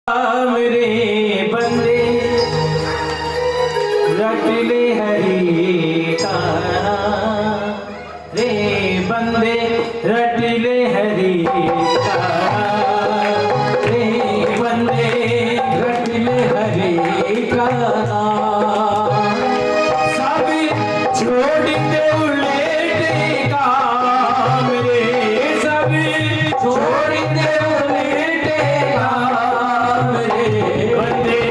मेरे बंदे रट ले हरि का रे बंदे रट ले हरि का रे बंदे रट ले हरि का सब छोड़ दे उलेटे काम रे सब छोड़ दे उलेटे काम रे बंदे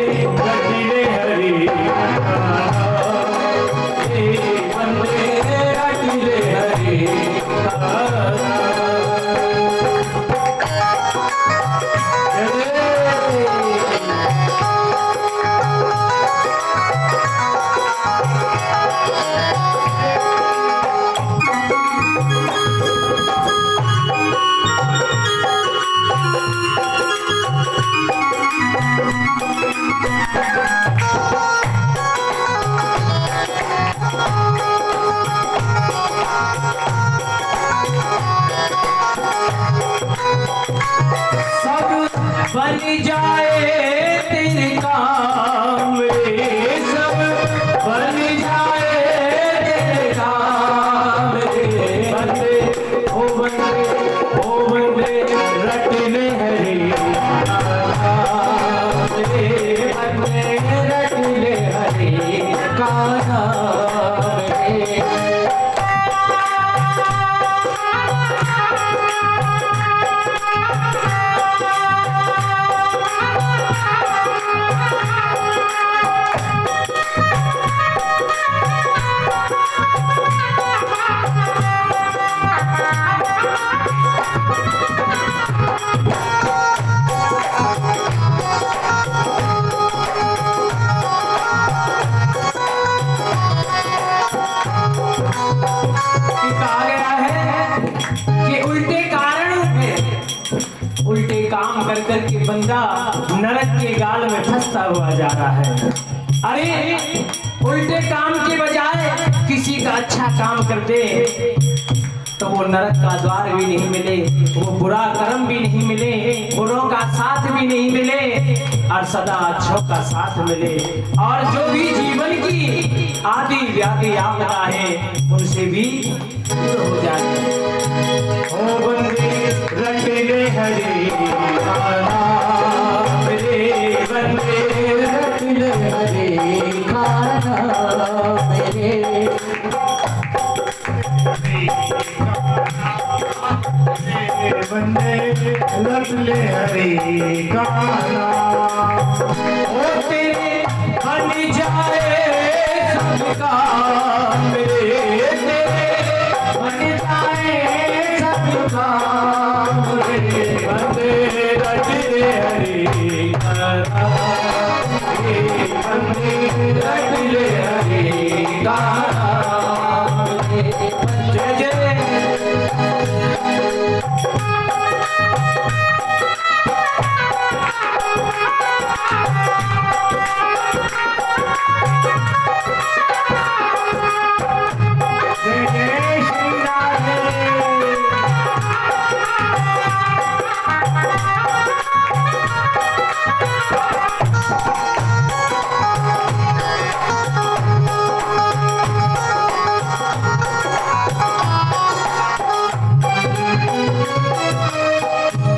रट ले हरि का रे बंदे रट ले हरि का बन जाए तेरे काम रे सब बन जाए तेरे काम रे बंदे ओ बंदे रट ले हरि नाम रे बंदे रट ले हरि का नाम रे उल्टे काम कर करके बंदा नरक के गाल में फंसता हुआ जा रहा है। अरे उल्टे काम के बजाय किसी का अच्छा काम कर दे तो वो नरक का द्वार भी नहीं मिले, वो बुरा कर्म भी नहीं मिले, बुरों का साथ भी नहीं मिले और सदा अच्छों का साथ मिले और जो भी जीवन की आदि व्याधि आपदा है उनसे भी दूर हो जाए। ओ बंदे रट ले हरि का नाम रे बंदे रट ले हरि का नाम रे बंदे रट ले हरि का नाम ओ तेरे बन जाए सब काम रे बन जाए सब काम रे बंदे रट ले हरि का नाम रे बंदे रट ले हरि का नाम रे जय जय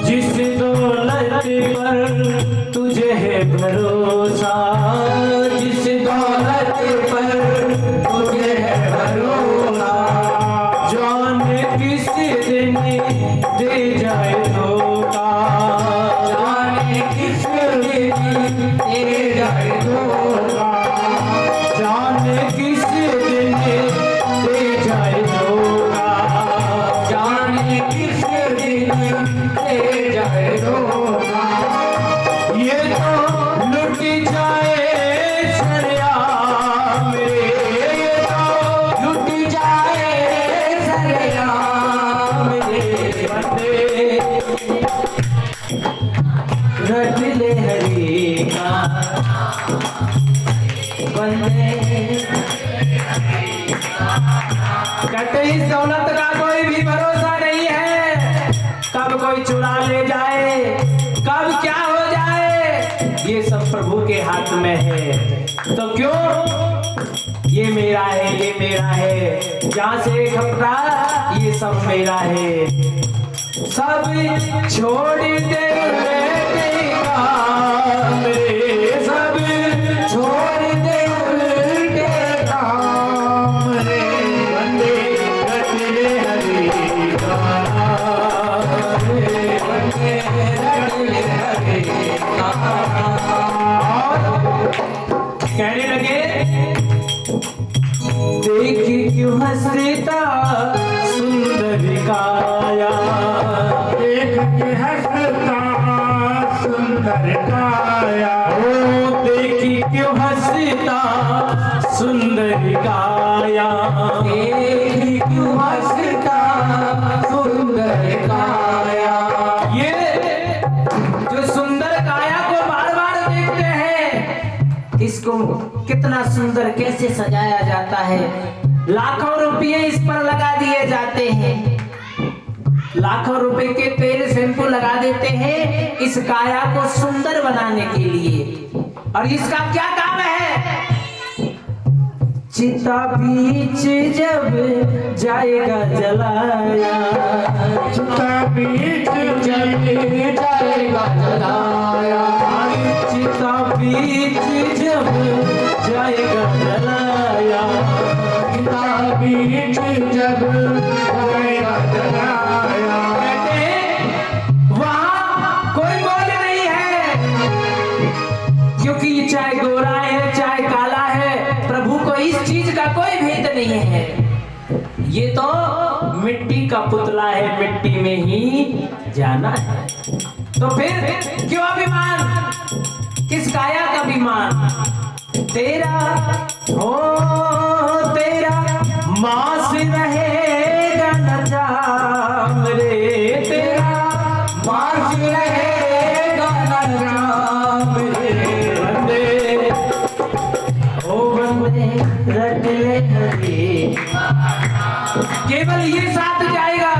जिस दौलत पर तुझे है भरोसा जिस दौलत पर तुझे है भरोसा जाने किस दिन दे जाए धोखा जाने किस दिन दे जाए धोखा जाने किस दिन दे जाए धोखा जाने किस दिन दे जाए धोखा ये तो लुट जाए सरेआम रे ये तो लुट जाए सरेआम रे बंदे रट ले हरि का बंदे कहते इस दौलत का कोई भी भरोसा नहीं है, कब कोई चुरा ले जाए, कब क्या हो जाए। ये सब प्रभु के हाथ में है। तो क्यों ये मेरा है, ये मेरा है, जहाँ से खपरा ये सब मेरा है। सब छोड़ दे काम रे, सब छोड़ दे उल्टे काम रे, वंदे रटले हरि नाम रे, वंदे रटले हरि नाम। कहने लगे देखी क्यों हंसता सुंदर काया, देख के हंसता सुंदर काया, ओ देखी क्यों हंसता सुंदर काया, देखी क्यों हंसता सुंदर काया। ये जो सुंदर काया को बार बार देखते हैं, इसको कितना सुंदर कैसे सजाया जाता है, लाखों रुपये इस पर लगा दिए जाते हैं, लाखों रुपए के तेल शैंपू लगा देते हैं इस काया को सुंदर बनाने के लिए। और इसका क्या काम है? चिता बीच जब जाएगा जलाया, चिता बीच जब जाएगा जलाया, चिता बीच जब जाएगा जलाया, चिता बीच जब जाएगा जलाया। वहां कोई मौज नहीं है, क्योंकि ये चाहे गोरा है चाहे काला है, प्रभु को इस चीज का कोई भेद नहीं है। ये तो मिट्टी का पुतला है, मिट्टी में ही जाना है। तो फिर क्यों अभिमान, किस काया का अभिमान? तेरा हो तेरा मांस रहेगा न जाम रे, तेरा मांस रहेगा न जाम रे, वंदे ओ वंदे रटले हरि। केवल ये साथ जाएगा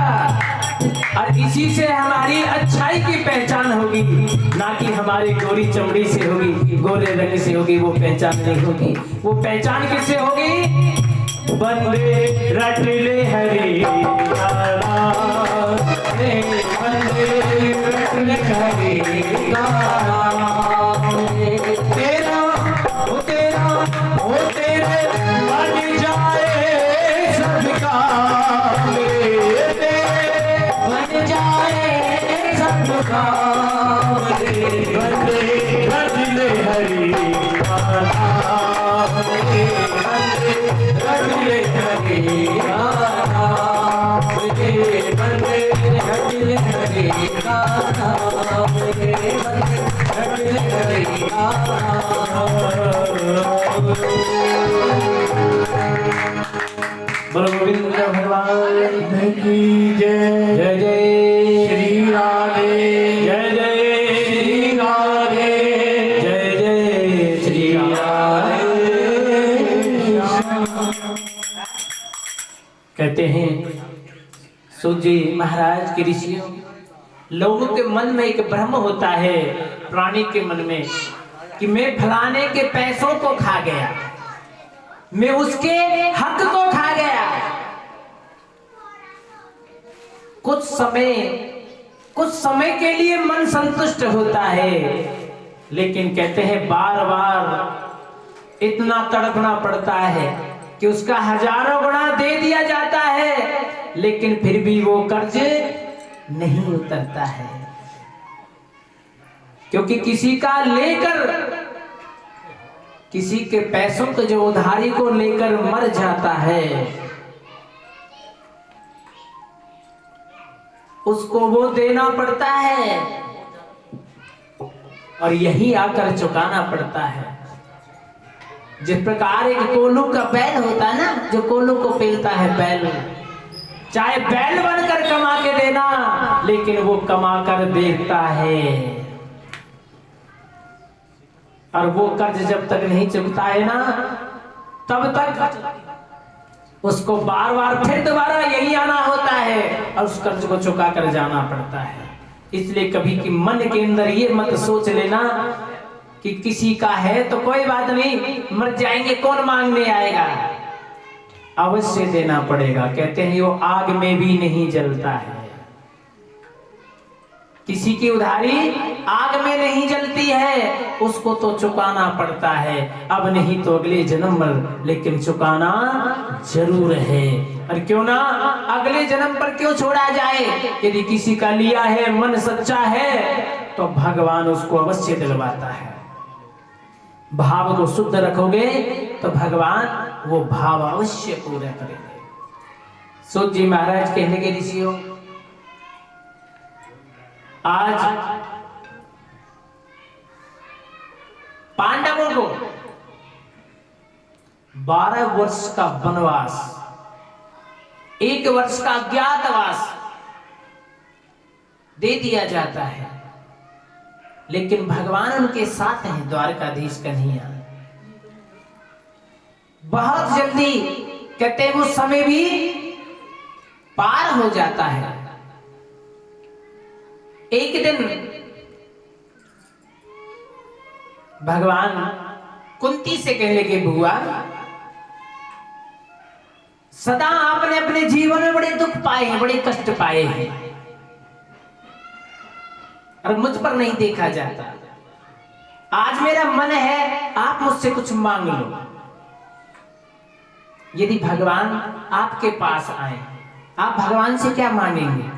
और इसी से हमारी अच्छाई की पहचान होगी, ना कि हमारी गोरी चमड़ी से होगी, गोरे रंग से होगी, वो पहचान नहीं होगी। वो पहचान किससे होगी? वंदे रटले हरि नाम रे, वंदे रटले हरि नाम रे। तेरा ओ तेरे बन जाए सब काम रे, तेरे बन जाए सब काम रे, वंदे रटले हरि नाम रे, वंदे रटले हरि नाम रे, वंदे रटले हरि नाम रे, वंदे रटले हरि नाम। बोलो गोविंद भगवान की जय। जय जय श्री राधे, जय जय श्री राधे, जय जय श्री राधे। कहते हैं सूत जी महाराज के ऋषियों, लोगों के मन में एक भ्रम होता है, प्राणी के मन में, कि मैं फलाने के पैसों को खा गया, मैं उसके हक को खा गया। कुछ समय के लिए मन संतुष्ट होता है, लेकिन कहते हैं बार बार इतना तड़पना पड़ता है कि उसका हजारों गुना दे दिया जाता है, लेकिन फिर भी वो कर्ज नहीं उतरता है, क्योंकि किसी का लेकर, किसी के पैसों को जो उधारी को लेकर मर जाता है, उसको वो देना पड़ता है और यही आकर चुकाना पड़ता है। जिस प्रकार एक कोल्हू का बैल होता है ना, जो कोल्हू को पेलता है बैल, चाहे बैल बनकर कमा के देना, लेकिन वो कमा कर देता है, और वो कर्ज जब तक नहीं चुकता है ना, तब तक उसको बार बार फिर दोबारा यही आना होता है और उस कर्ज को चुका कर जाना पड़ता है। इसलिए कभी कि मन के अंदर ये मत सोच लेना कि किसी का है तो कोई बात नहीं, मर जाएंगे कौन मांगने आएगा, अवश्य देना पड़ेगा। कहते हैं वो आग में भी नहीं जलता है, किसी की उधारी आग में नहीं जलती है, उसको तो चुकाना पड़ता है, अब नहीं तो अगले जन्म पर, लेकिन चुकाना जरूर है। और क्यों ना अगले जन्म पर क्यों छोड़ा जाए, यदि किसी का लिया है, मन सच्चा है तो भगवान उसको अवश्य दिलवाता है। भाव को शुद्ध रखोगे तो भगवान वो भाव अवश्य पूरा करेंगे। सूत जी महाराज कहने के ऋषियों, आज पांडवों को 12 वर्ष का वनवास, 1 वर्ष का अज्ञातवास दे दिया जाता है, लेकिन भगवान उनके साथ हैं। द्वारकाधीश कन्हैया बहुत जल्दी कहते हैं वो समय भी पार हो जाता है। एक दिन भगवान कुंती से कहने लगे, बुआ सदा आपने अपने जीवन में बड़े दुख पाए हैं, बड़े कष्ट पाए हैं, और मुझ पर नहीं देखा जाता। आज मेरा मन है आप मुझसे कुछ मांग लो। यदि भगवान आपके पास आए, आप भगवान से क्या मांगेंगे?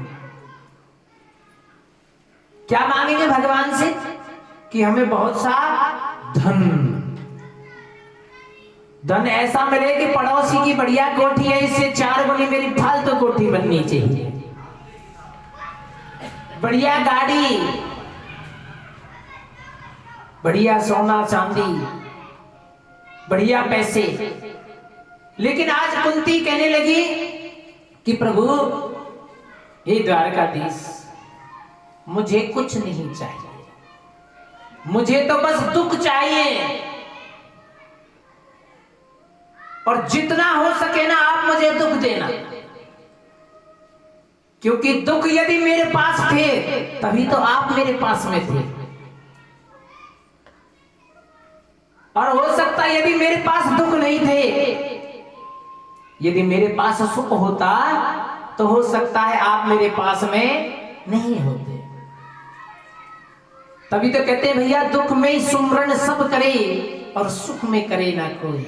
क्या मांगेंगे भगवान से? कि हमें बहुत सा धन ऐसा मिले कि पड़ोसी की बढ़िया कोठी है, इससे 4 गुनी मेरी फालतू कोठी बननी चाहिए, बढ़िया गाड़ी, बढ़िया सोना चांदी, बढ़िया पैसे। लेकिन आज कुंती कहने लगी कि प्रभु हे द्वारकाधीश, मुझे कुछ नहीं चाहिए, मुझे तो बस दुख चाहिए, और जितना हो सके ना आप मुझे दुख देना, क्योंकि दुख यदि मेरे पास थे तभी तो आप मेरे पास में थे, और हो सकता है यदि मेरे पास दुख नहीं थे, यदि मेरे पास सुख होता तो हो सकता है आप मेरे पास में नहीं होते। तभी तो कहते हैं भैया, दुख में सुमरण सब करे और सुख में करे ना कोई,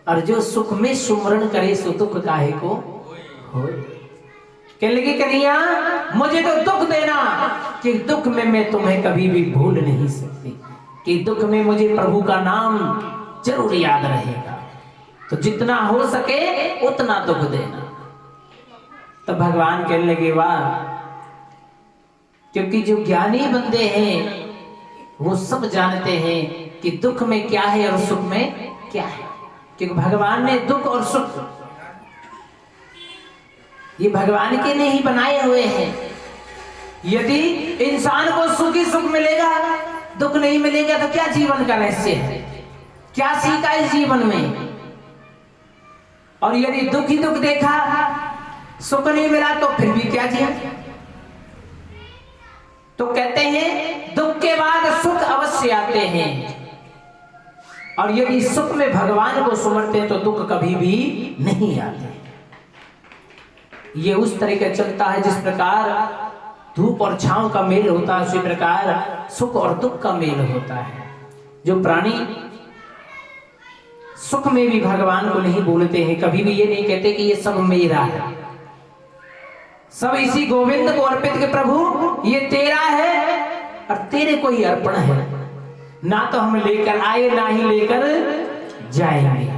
और जो सुख में सुमरण करे सो दुख काहे को हो। कहने लगी कन्हैया मुझे तो दुख देना, कि दुख में मैं तुम्हें कभी भी भूल नहीं सकती, कि दुख में मुझे प्रभु का नाम जरूर याद रहेगा, तो जितना हो सके उतना दुख देना। तो भगवान कहने लगे वाह, क्योंकि जो ज्ञानी बंदे हैं वो सब जानते हैं कि दुख में क्या है और सुख में क्या है, क्योंकि भगवान ने दुख और सुख ये भगवान के ने ही बनाए हुए हैं। यदि इंसान को सुख ही सुख मिलेगा, दुख नहीं मिलेगा, तो क्या जीवन का रहस्य है, क्या सीखा इस जीवन में? और यदि दुख ही दुख देखा, सुख नहीं मिला, तो फिर भी क्या जिया? तो कहते हैं दुख के बाद सुख अवश्य आते हैं, और यदि सुख में भगवान को सुमरते हैं तो दुख कभी भी नहीं आते। ये उस तरह का चलता है जिस प्रकार धूप और छांव का मेल होता है, उसी प्रकार सुख और दुख का मेल होता है। जो प्राणी सुख में भी भगवान को नहीं बोलते हैं, कभी भी ये नहीं कहते कि ये सब मेरा है, सब इसी गोविंद को अर्पित के प्रभु ये तेरा है और तेरे को ही अर्पण है, ना तो हम लेकर आए ना ही लेकर जाएंगे।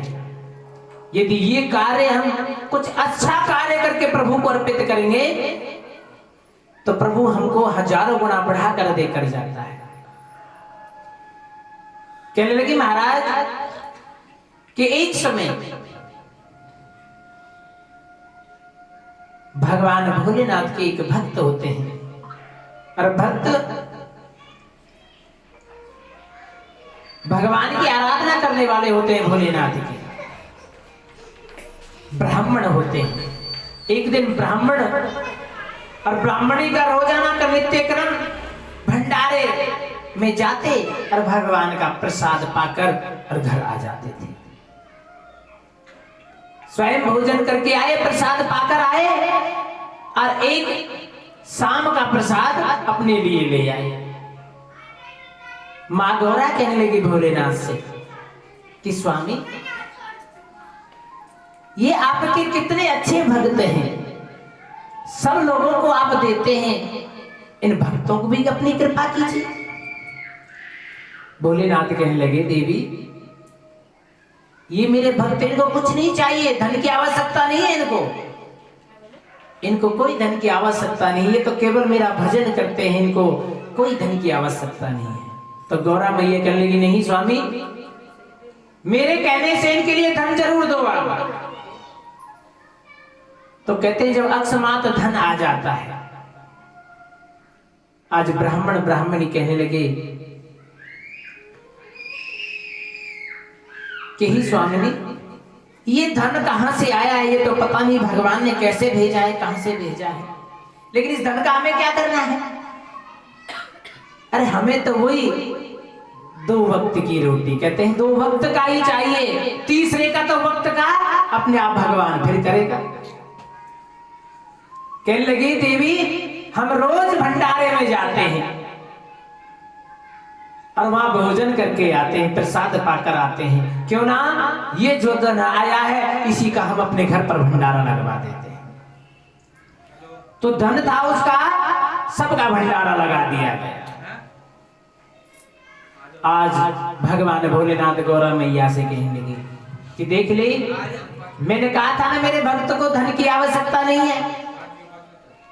यदि ये कार्य हम कुछ अच्छा कार्य करके प्रभु को अर्पित करेंगे तो प्रभु हमको हजारों गुना बढ़ाकर देकर जाता है। कहने लगी महाराज कि एक समय भगवान भोलेनाथ के एक भक्त होते हैं, और भक्त भगवान की आराधना करने वाले होते हैं, भोलेनाथ के ब्राह्मण होते हैं। एक दिन ब्राह्मण और ब्राह्मणी का रोजाना का नित्य क्रम भंडारे में जाते और भगवान का प्रसाद पाकर और घर आ जाते थे। स्वयं भोजन करके आए, प्रसाद पाकर आए और एक शाम का प्रसाद अपने लिए ले आए। मां गौरा कहने लगी भोलेनाथ से कि स्वामी, ये आपके कितने अच्छे भक्त हैं, सब लोगों को आप देते हैं, इन भक्तों को भी अपनी कृपा कीजिए। भोलेनाथ कहने लगे देवी, ये मेरे भक्त, इनको कुछ नहीं चाहिए, धन की आवश्यकता नहीं है, इनको कोई धन की आवश्यकता नहीं है, ये तो केवल मेरा भजन करते हैं, इनको कोई धन की आवश्यकता नहीं है। तो गौरा मैया कहने लगी नहीं स्वामी, मेरे कहने से इनके लिए धन जरूर दो आप। तो कहते हैं जब अकस्मात धन आ जाता है, आज ब्राह्मण ब्राह्मणी कहने लगे कि ही स्वामिनी, ये धन कहां से आया है, ये तो पता नहीं भगवान ने कैसे भेजा है, कहां से भेजा है, लेकिन इस धन का हमें क्या करना है? अरे हमें तो वही 2 वक्त की रोटी, कहते हैं 2 वक्त का ही चाहिए, तीसरे का तो वक्त का अपने आप भगवान फिर करेगा। कहने लगी देवी, हम रोज भंडारे में जाते हैं और वहां भोजन करके आते हैं, प्रसाद पाकर आते हैं, क्यों ना ये जो धन आया है इसी का हम अपने घर पर भंडारा लगवा देते हैं। तो धन था उसका, सबका भंडारा लगा दिया गया। आज भगवान भोलेनाथ गौरा मैया से कहने लगे कि देख ले, मैंने कहा था ना मेरे भक्त को धन की आवश्यकता नहीं है।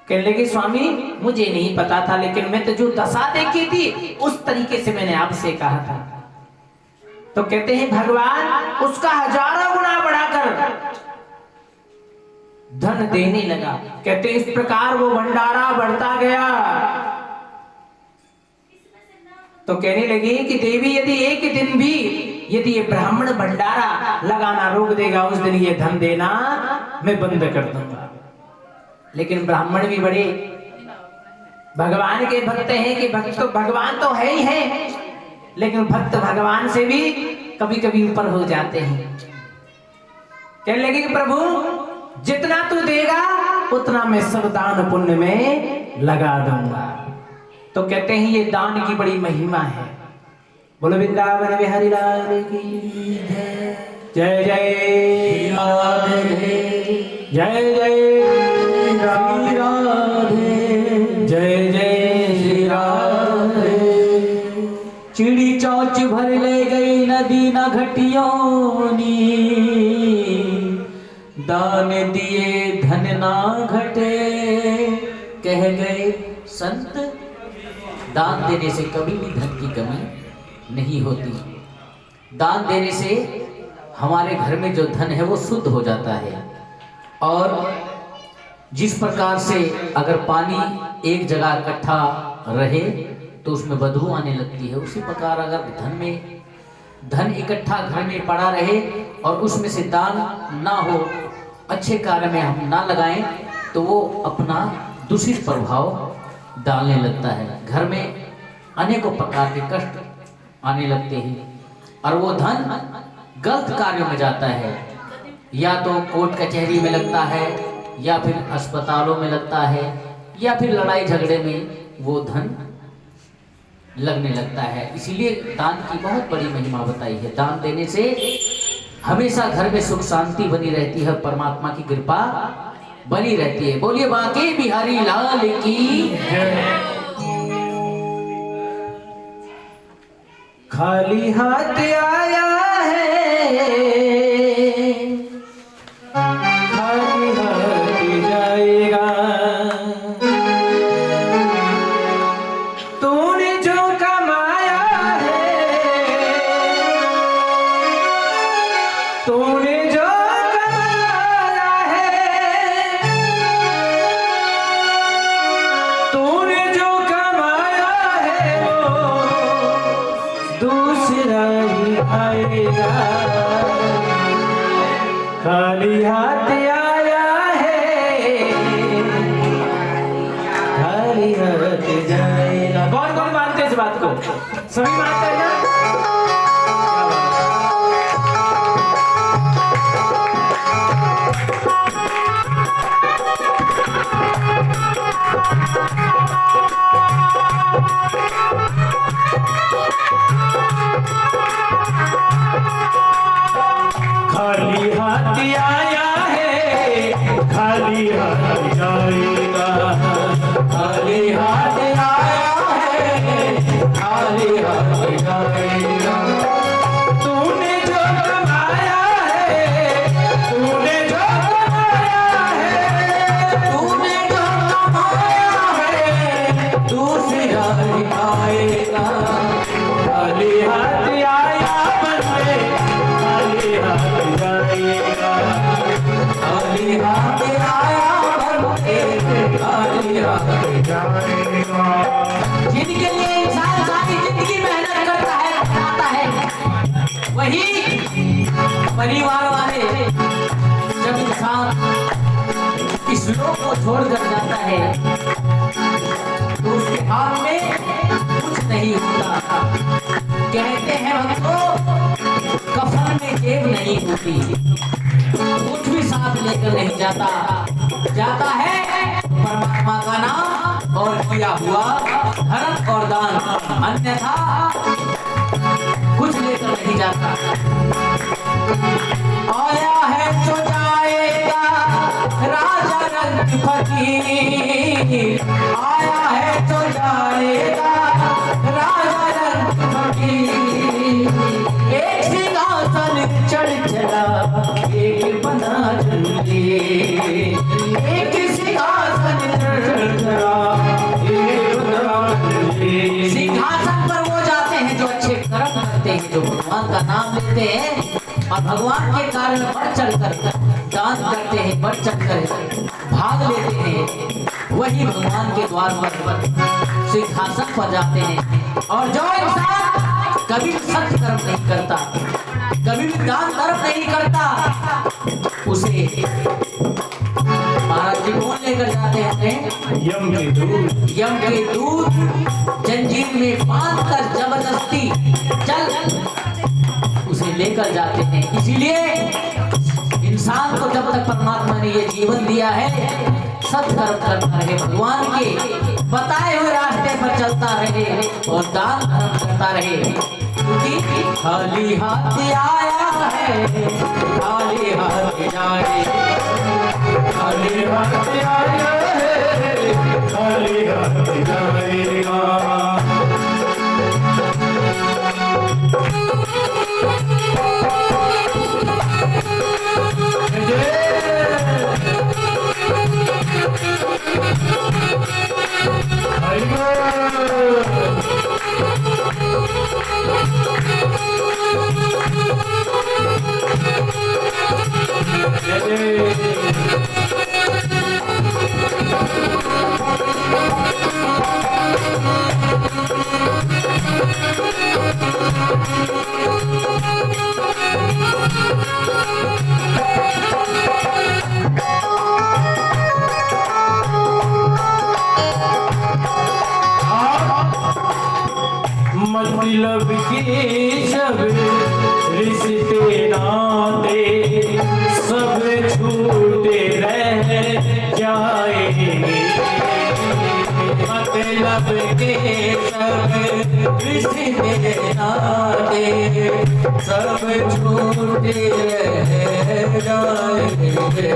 कहने लगे स्वामी, मुझे नहीं पता था, लेकिन मैं तो जो दशा देखी थी उस तरीके से मैंने आपसे कहा था। तो कहते हैं भगवान उसका हजारों गुना बढ़ाकर धन देने लगा। कहते हैं इस प्रकार वो भंडारा बढ़ता गया। तो कहने लगी कि देवी, यदि एक दिन भी यदि ये ब्राह्मण भंडारा लगाना रोक देगा, उस दिन ये धन देना मैं बंद कर दूंगा। लेकिन ब्राह्मण भी बड़े भगवान के भक्त हैं कि भक्त तो भगवान तो है ही है, लेकिन भक्त भगवान से भी कभी कभी ऊपर हो जाते हैं। कहने लगे कि प्रभु, जितना तू देगा उतना मैं सब दान पुण्य में लगा दूंगा। तो कहते हैं ये दान की बड़ी महिमा है। बोलो वृंदावन बिहारी लाल की जय, जय जय राधे, जय जय श्री राधे, जय जय श्री राधे। चिड़ी चौच भर ले गई नदी न घटियोनी, दान दिए धन ना घटे। कह गए संत, दान देने से कभी भी धन की कमी नहीं होती। दान देने से हमारे घर में जो धन है वो शुद्ध हो जाता है। और जिस प्रकार से अगर पानी एक जगह इकट्ठा रहे तो उसमें बदबू आने लगती है, उसी प्रकार अगर धन इकट्ठा घर में पड़ा रहे और उसमें से दान ना हो, अच्छे कार्य में हम ना लगाएं, तो वो अपना दूषित प्रभाव डालने लगता है। घर में अनेकों प्रकार के कष्ट आने लगते हैं और वो धन गलत कार्यों में जाता है, या तो कोर्ट कचहरी में लगता है, या फिर अस्पतालों में लगता है, या फिर लड़ाई झगड़े में वो धन लगने लगता है। इसीलिए दान की बहुत बड़ी महिमा बताई है। दान देने से हमेशा घर में सुख शांति बनी रहती है, परमात्मा की कृपा बनी रहती है। बोलिए बांके बिहारी लाल की जय। खाली हाथ आया है, खाली हाथ जाएगा। तूने जो कमाया है, तूने जो कमाया है, तूने जो कमाया है वो दूसरा ही आएगा। खाली हाथ आया है, खाली हाथ जाएगा। कौन कौन मानते इस बात को? सभी मानते हैं ना? क्या बात है। खाली हाथ आया है, खाली हाथ जाएगा। खाली हाथ आया है, खाली हाथ जाएगा। तूने जो कमाया है, तूने जो कमाया है, तूने जो कमाया है, दूसरा आएगा। खाली हाथ आया बंदे, खाली हाथ जाएगा। खाली हाथ आया बंदे, खाली हाथ जाएगा। जिनके लिए इंसान सारी जिंदगी मेहनत करता है, कमाता है, वही परिवार वाले जब इंसान इस लोक को छोड़कर जाता है तो उसके हाथ में कुछ नहीं होता। कहते हैं भक्तों, कफन में जेब नहीं होती, कुछ भी साथ लेकर नहीं जाता। जाता है परमात्मा का नाम और किया हुआ धर्म और दान, अन्यथा कुछ लेकर नहीं जाता। आया है तो जाएगा राजा रंग फकीर, आया है तो जाएगा राजा रंग फकीर। एक सिंहासन चढ़ चला, एक बना चले, एक सिंहासन चढ़ चला, एक बना चले। सिंहासन पर वो जाते हैं जो अच्छे कर्म करते हैं, जो भगवान का नाम लेते हैं और भगवान के कारण बढ़ चढ़कर दान करते हैं, बढ़ चढ़कर भाग लेते हैं, वही भगवान के द्वार पर सिंहासन पर जाते हैं। और जो इंसान कभी भी सत्य कर्म नहीं करता, कभी भी दान धर्म नहीं करता, उसे महाराज जी कौन लेकर जाते हैं? यम के दूत। यम के दूत जंजीर में बांधकर जबरदस्ती चल उसे लेकर जाते हैं। इसीलिए इंसान को जब तक परमात्मा ने ये जीवन दिया है, सत्कर्म करता रहे, भगवान के बताए हुए रास्ते पर चलता रहे और दान धर्म करता रहे, क्योंकि खाली हाथ आया है, खाली हाथ जाए। खाली हाथ आया है, खाली हाथ जाएगा। मतलब के सब रिश्ते नाते सब छूटे रह जाएंगे। मतलब के सब रिश्ते नाते सब छूटे रह जाएंगे।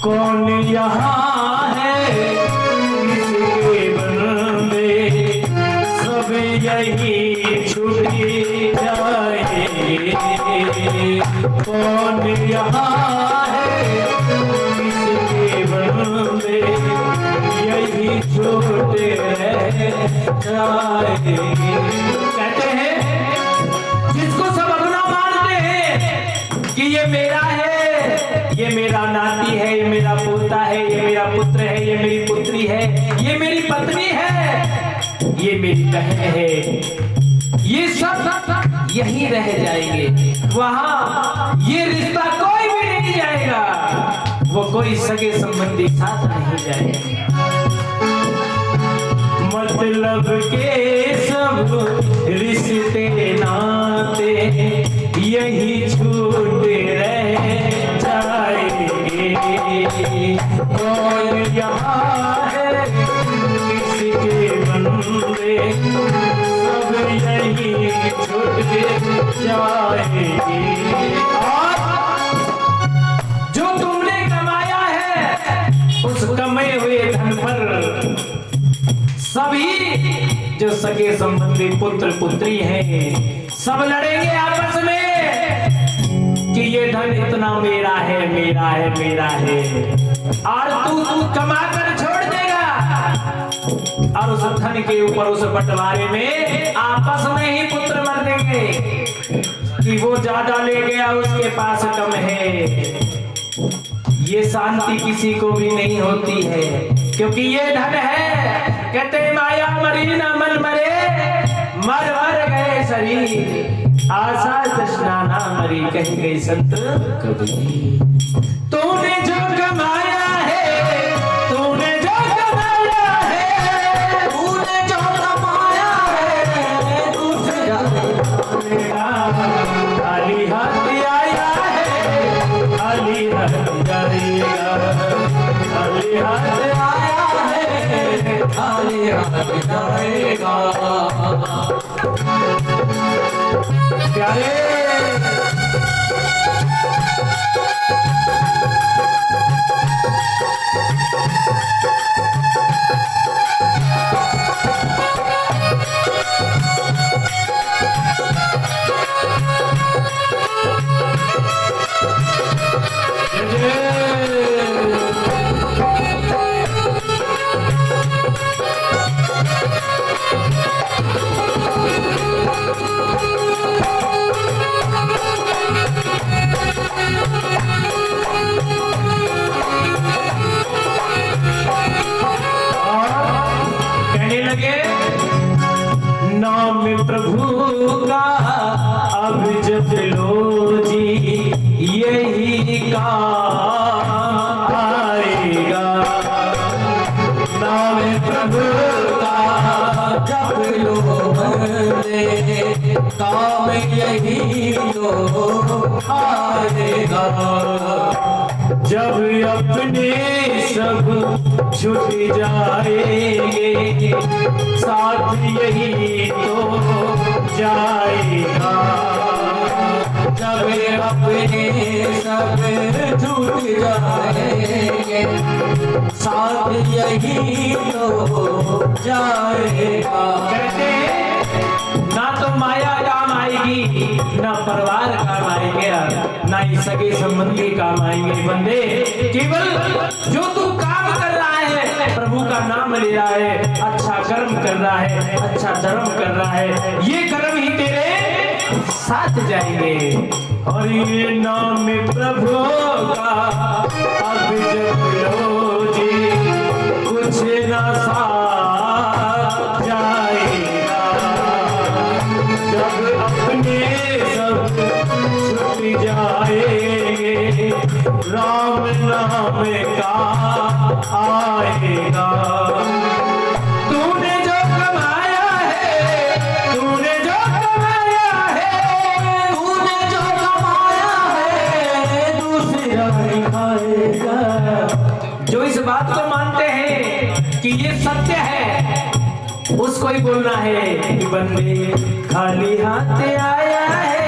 कौन यहाँ है किसके बंदे, सब यही छूट जाएंगे। कौन यहाँ है किसके बंदे, यही छूट जाएंगे। कहते हैं जिसको सब अपना मानते हैं कि ये मेरा है, ये मेरा नाती है, ये मेरा पोता है, ये मेरा पुत्र है, ये मेरी पुत्री है, ये मेरी पत्नी है, ये मेरी बहन है, ये सब यहीं रह जाएंगे। वहां ये रिश्ता कोई भी नहीं जाएगा, वो कोई सगे संबंधी साथ नहीं जाएगा। मतलब के सब सब रिश्ते नाते यही छूट रह जाएंगे। कौन यहाँ है किसके बंदे, सब यही छूट जाएंगे। जो तुमने कमाया है उस कमाए हुए धन पर सभी जो सगे संबंधी पुत्र पुत्री हैं सब लड़ेंगे आपस में कि ये धन इतना मेरा है मेरा है मेरा है, और तू कमा कर छोड़ देगा। और उस धन के ऊपर उस बंटवारे में आपस में ही पुत्र मर देंगे कि वो ज्यादा ले गया उसके पास कम है। ये शांति किसी को भी नहीं होती है, क्योंकि ये धन है। कहते माया मरी न मन मरे, मर मर गए शरीर, आशा तृष्णा ना मरी, कह गए संत कबीर। तूने जो कमाया है, तूने जो कमाया है, तूने जो कमाया है, दूसरा खाली हाथ आया है, खाली हाथ जाएगा, खाली हाथ आया है, खाली हाथ जाएगा। प्यारे नाम प्रभु का अब जप लो जी, यही काम आएगा। नाम प्रभु का जप लो बंदे, काम यही लो आएगा। जब अपने सब छूट जाएंगे, साथ यही तो जाएगा। जब अपने सब छूट जाएंगे, साथ यही तो जाएगा। कहते ना तो माया काम आएगी, ना परिवार काम आएगा, ना ही सगे संबंधी काम आएंगे। बंदे केवल जो तू काम कर रहा है, प्रभु का नाम ले रहा है, अच्छा कर्म कर रहा है, अच्छा धर्म कर रहा है, ये कर्म ही तेरे साथ जाएंगे। और ये नाम प्रभु का अब जप लो जी, कुछ ना साथ जाएगा। जब अपने सब छूट जाएंगे, राम नाम का आएगा। तूने जो कमाया है, तूने जो कमाया है, तूने जो कमाया है, दूसरा नहीं खाएगा। जो इस बात को मानते हैं कि ये सत्य है, उसको ही बोलना है कि बंदे खाली हाथ आया है,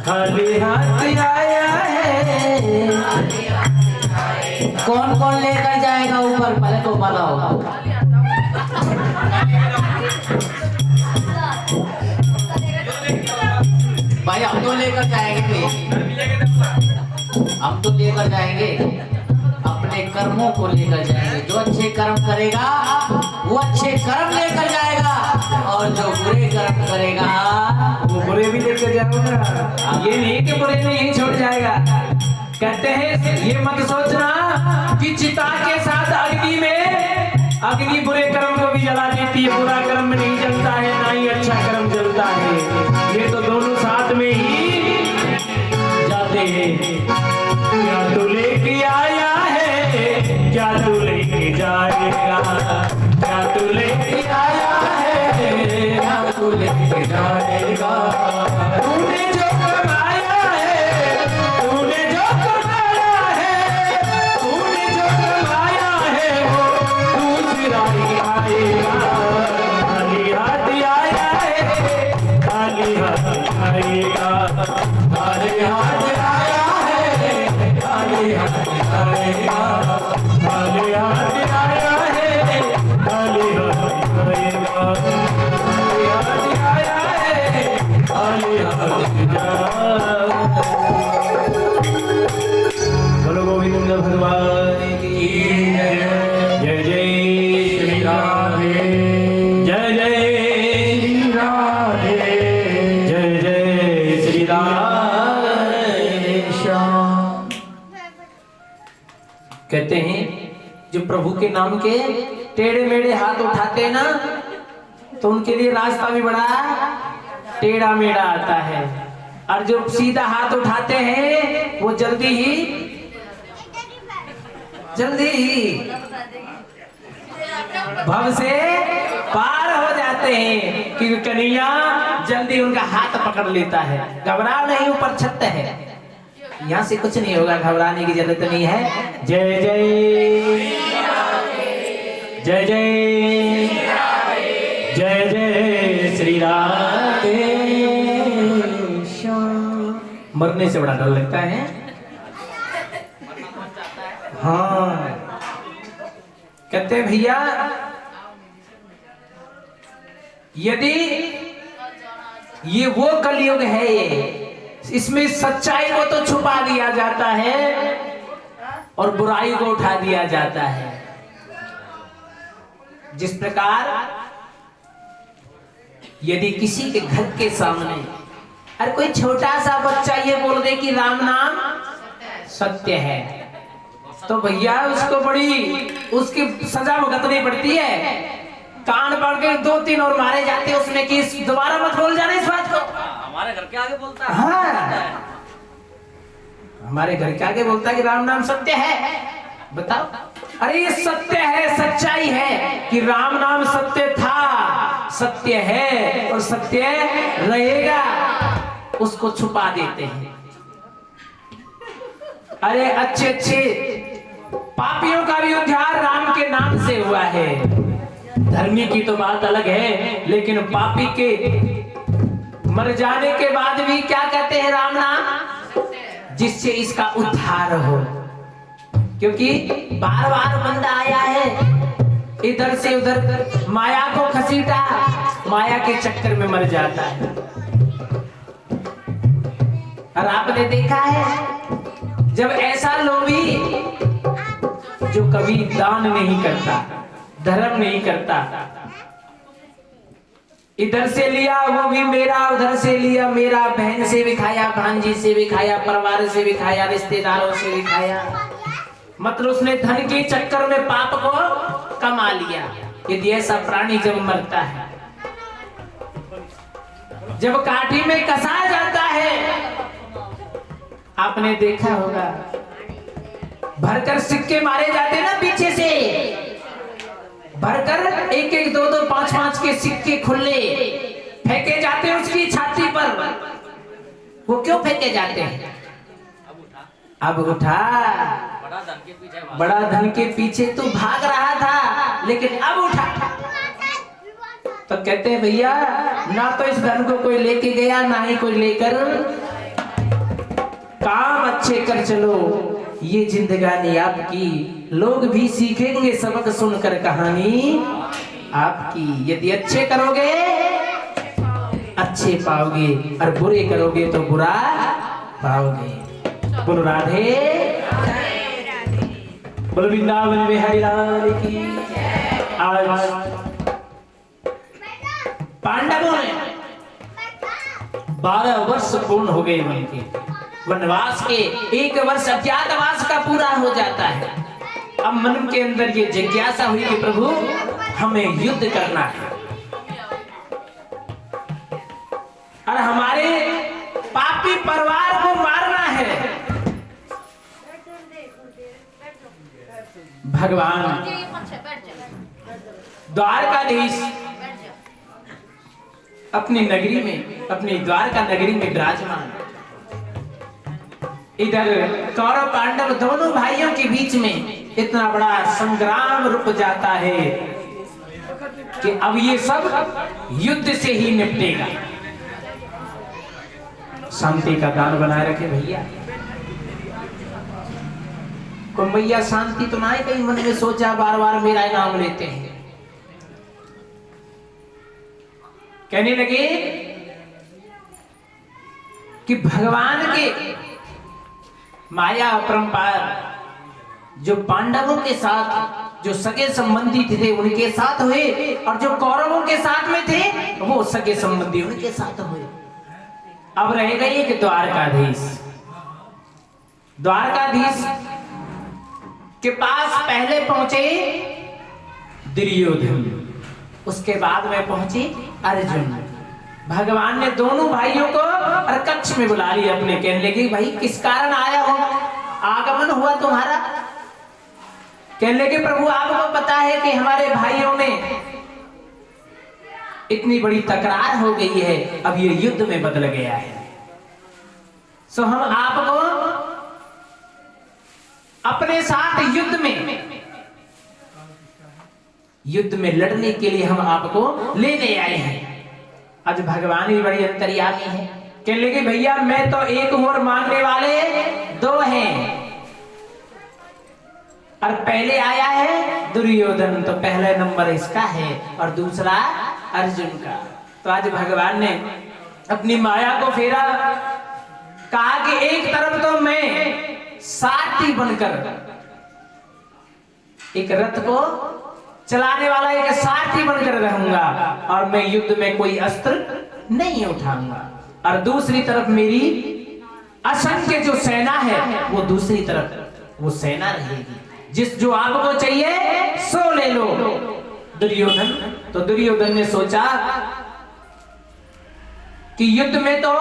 खाली हाथ आया है। कौन कौन लेकर जाएगा ऊपर, पहले तो बताओ। भाई हम तो लेकर जाएंगे, हम तो लेकर जाएंगे, अपने कर्मों को लेकर जाएंगे। जो अच्छे कर्म करेगा वो अच्छे कर्म लेकर जाएगा, और जो बुरे कर्म करेगा वो बुरे भी लेकर जाएगा। ये नहीं कि बुरे में यही छोड़ जाएगा। कहते हैं ये मत सोचना कि चिता के साथ अग्नि में अग्नि बुरे कर्म को भी जला देती है, बुरा कर्म नहीं जलता है, ना ही अच्छा कर्म जलता है। ये तो दोनों साथ में ही जाते हैं। क्या तू लेके आया है, क्या तू लेके जाएगा, क्या तू जाएगा। तूने जो कमाया है, तूने जो कमाया है, तूने जो कमाया है वो दूसरा ही आएगा। खाली हाथ आया है, खाली हाथ आएगा। खाली हाथ आया है, खाली हाथ आएगा। खाली हाथ आया है, खाली हाथ आएगा। खाली हाथ आया है, खाली हाथ जाएगा। बोलो गोविंद भगवान की जय। जय जय श्री राधे, जय जय श्री राधे, जय जय श्री राधे श्याम। कहते हैं जो प्रभु के नाम के टेढ़े मेढ़े हाथ उठाते हैं ना, तो उनके लिए रास्ता भी बड़ा टेढ़ा मेढ़ा आता है, और जो सीधा हाथ उठाते हैं वो जल्दी ही भव से पार हो जाते हैं, क्योंकि कन्हैया जल्दी उनका हाथ पकड़ लेता है। घबराओ नहीं, ऊपर छत है, यहाँ से कुछ नहीं होगा, घबराने की जरूरत नहीं है। जय जय जय जय जय जय श्री राधे श्याम। मरने से बड़ा डर लगता है। हाँ, कहते भैया यदि ये वो कलयुग है, ये इसमें सच्चाई को तो छुपा दिया जाता है और बुराई को उठा दिया जाता है। जिस प्रकार यदि किसी के घर के सामने अरे कोई छोटा सा बच्चा ये बोल दे कि राम नाम सत्य है, तो भैया उसको बड़ी उसकी सजा भुगतनी पड़ती है। कान पकड़ के 2-3 और मारे जाते हैं उसमें कि दोबारा मत बोल जाना इस बात को। हमारे घर के आगे बोलता है। हाँ, हमारे घर के आगे बोलता है कि राम नाम सत्य है। बताओ, अरे ये सत्य है, सच्चाई है कि राम नाम सत्य था, सत्य है और सत्य रहेगा, उसको छुपा देते हैं। अरे अच्छे अच्छे पापियों का भी उद्धार राम के नाम से हुआ है। धर्मी की तो बात अलग है, लेकिन पापी के मर जाने के बाद भी क्या कहते हैं? राम नाम, जिससे इसका उद्धार हो। क्योंकि बार बार बंदा आया है, इधर से उधर माया को खसीटा, माया के चक्कर में मर जाता है। और आपने देखा है जब ऐसा लोभी जो कभी दान नहीं करता, धर्म नहीं करता, इधर से लिया वो भी मेरा, उधर से लिया मेरा, बहन से भी खाया, भांजी से भी खाया, परिवार से भी खाया, रिश्तेदारों से भी खाया, मतलब उसने धन के चक्कर में पाप को कमा लिया। यदि ऐसा प्राणी जब मरता है, जब काठी में कसा जाता है, आपने देखा होगा भरकर सिक्के मारे जाते ना, पीछे से भरकर 1-1, 2-2, 5-5 के सिक्के खुले फेंके जाते हैं उसकी छाती पर। वो क्यों फेंके जाते हैं? अब उठा, बड़ा धन के पीछे तू भाग रहा था, लेकिन अब उठा। तो कहते हैं भैया ना तो इस धन को कोई लेके गया, ना ही कोई लेकर, काम अच्छे कर चलो, ये जिंदगानी आपकी, लोग भी सीखेंगे सबक सुनकर कहानी आपकी। यदि अच्छे करोगे अच्छे पाओगे, और बुरे करोगे तो बुरा पाओगे। बोलो राधे, बोलो वृंदावन बिहारी लाल की। आज पांडवों ने 12 वर्ष पूर्ण हो गए उनके वनवास के, 1 वर्ष अज्ञातवास का पूरा हो जाता है। अब मन के अंदर ये जिज्ञासा हुई कि प्रभु हमें युद्ध करना है और हमारे पापी परिवार को मारना है। भगवान द्वारकाधीश अपनी नगरी में, अपनी द्वारका नगरी में विराजमान। इधर कौरव पांडव दोनों भाइयों के बीच में इतना बड़ा संग्राम रुक जाता है कि अब ये सब युद्ध से ही निपटेगा। शांति का दान बनाए रखे भैया। भैया शांति तो ना है, कहीं मन में सोचा बार बार मेरा नाम लेते हैं। कहने लगे कि भगवान के माया अपरंपार जो पांडवों के साथ जो सगे संबंधी थे उनके साथ हुए, और जो कौरवों के साथ में थे वो सगे संबंधी उनके साथ हुए। अब रह गई एक द्वारकाधीश। द्वारकाधीश के पास पहले पहुंचे दुर्योधन, उसके बाद में पहुंचे अर्जुन। भगवान ने दोनों भाइयों को कक्ष में बुला लिया अपने। कहने लगे भाई किस कारण आया हो, आगमन हुआ तुम्हारा? कहने लगे प्रभु आपको पता है कि हमारे भाइयों में इतनी बड़ी तकरार हो गई है, अब ये युद्ध में बदल गया है। सो हम आपको अपने साथ युद्ध में लड़ने के लिए हम आपको लेने आए हैं। आज भगवान भी बड़ी अंतर्यामी है। कहने लगे भैया मैं तो एक और मांगने वाले दो हैं, और पहले आया है दुर्योधन, तो पहला नंबर इसका है और दूसरा अर्जुन का। तो आज भगवान ने अपनी माया को फेरा, कहा कि एक तरफ तो मैं सारथी बनकर एक रथ को चलाने वाला एक सारथी बनकर रहूंगा, और मैं युद्ध में कोई अस्त्र नहीं उठाऊंगा, और दूसरी तरफ मेरी असंख्य जो सेना है वो दूसरी तरफ वो सेना रहेगी, जिस जो आपको चाहिए सो ले लो। दुर्योधन ने सोचा कि युद्ध में तो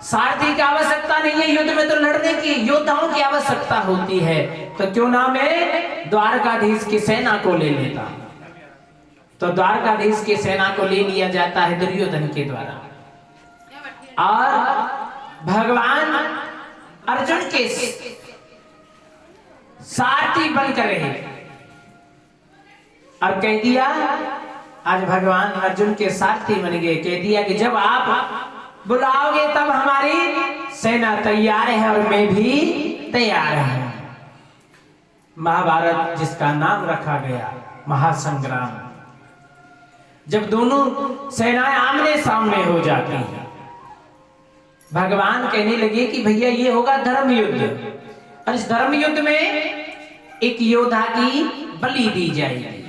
सारथी की आवश्यकता नहीं है, युद्ध में तो लड़ने की योद्धाओं की आवश्यकता होती है, तो क्यों ना मैं द्वारकाधीश की सेना को ले लेता। तो द्वारकाधीश की सेना को ले लिया जाता है दुर्योधन के द्वारा, और भगवान अर्जुन के सारथी बनकर रहे। और कह दिया, आज भगवान अर्जुन के सारथी बन गए। कह दिया कि जब आप बुलाओगे तब हमारी सेना तैयार है और मैं भी तैयार हूं। महाभारत जिसका नाम रखा गया महासंग्राम, जब दोनों सेनाएं आमने सामने हो जाती हैं, भगवान कहने लगे कि भैया ये होगा धर्म युद्ध, और इस धर्म युद्ध में एक योद्धा की बलि दी जाएगी।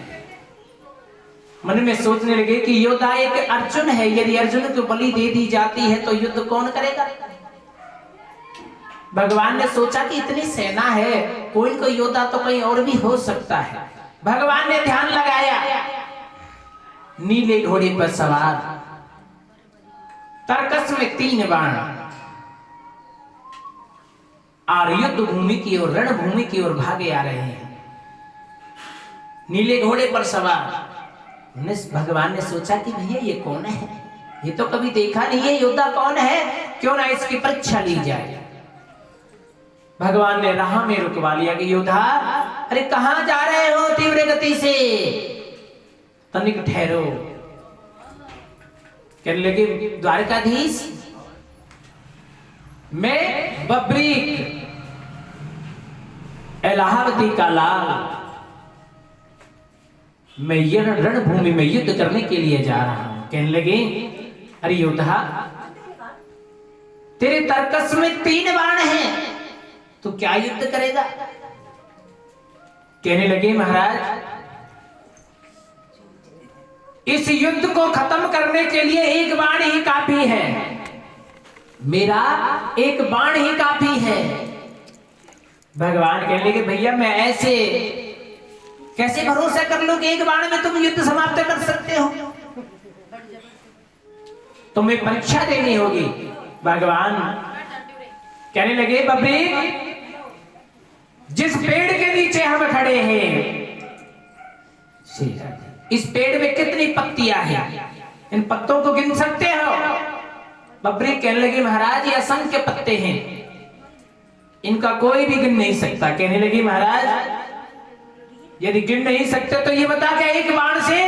मन में सोचने लगे कि योद्धा एक अर्जुन है, यदि अर्जुन को बलि दे दी जाती है तो युद्ध कौन करेगा? भगवान ने सोचा कि इतनी सेना है, कोई कोई योद्धा तो कहीं और भी हो सकता है। भगवान ने ध्यान लगाया, नीले घोड़े पर सवार, तरकस में 3 बाण, और युद्ध भूमि की ओर, रणभूमि की ओर भागे आ रहे हैं। नीले घोड़े पर सवार। भगवान ने सोचा कि भैया ये कौन है, ये तो कभी देखा नहीं है, योद्धा कौन है, क्यों ना इसकी परीक्षा ली जाए। भगवान ने राह में रुकवा लिया कि योद्धा अरे कहां जा रहे हो तीव्र गति से, तनिक ठहरो। कहने लगे द्वारकाधीश मैं बब्रीक इलाहावती का लाल, मैं यह रणभूमि में युद्ध करने के लिए जा रहा हूं। कहने लगे अरे योद्धा तेरे तरकस में 3 बाण हैं, तो क्या युद्ध करेगा? कहने लगे महाराज इस युद्ध को खत्म करने के लिए एक बाण ही काफी है, मेरा एक बाण ही काफी है। भगवान कहने लगे भैया मैं ऐसे कैसे भरोसा कर लो कि एक बाण में तुम युद्ध समाप्त कर सकते हो, तुम्हें परीक्षा देनी होगी। भगवान कहने लगे बब्री जिस पेड़ के नीचे हम खड़े हैं इस पेड़ में कितनी पत्तियां हैं? इन पत्तों को गिन सकते हो? बबरी कहने लगी महाराज ये असंख्य पत्ते हैं, इनका कोई भी गिन नहीं सकता। कहने लगी महाराज यदि गिन नहीं सकते तो ये बता क्या एक बाण से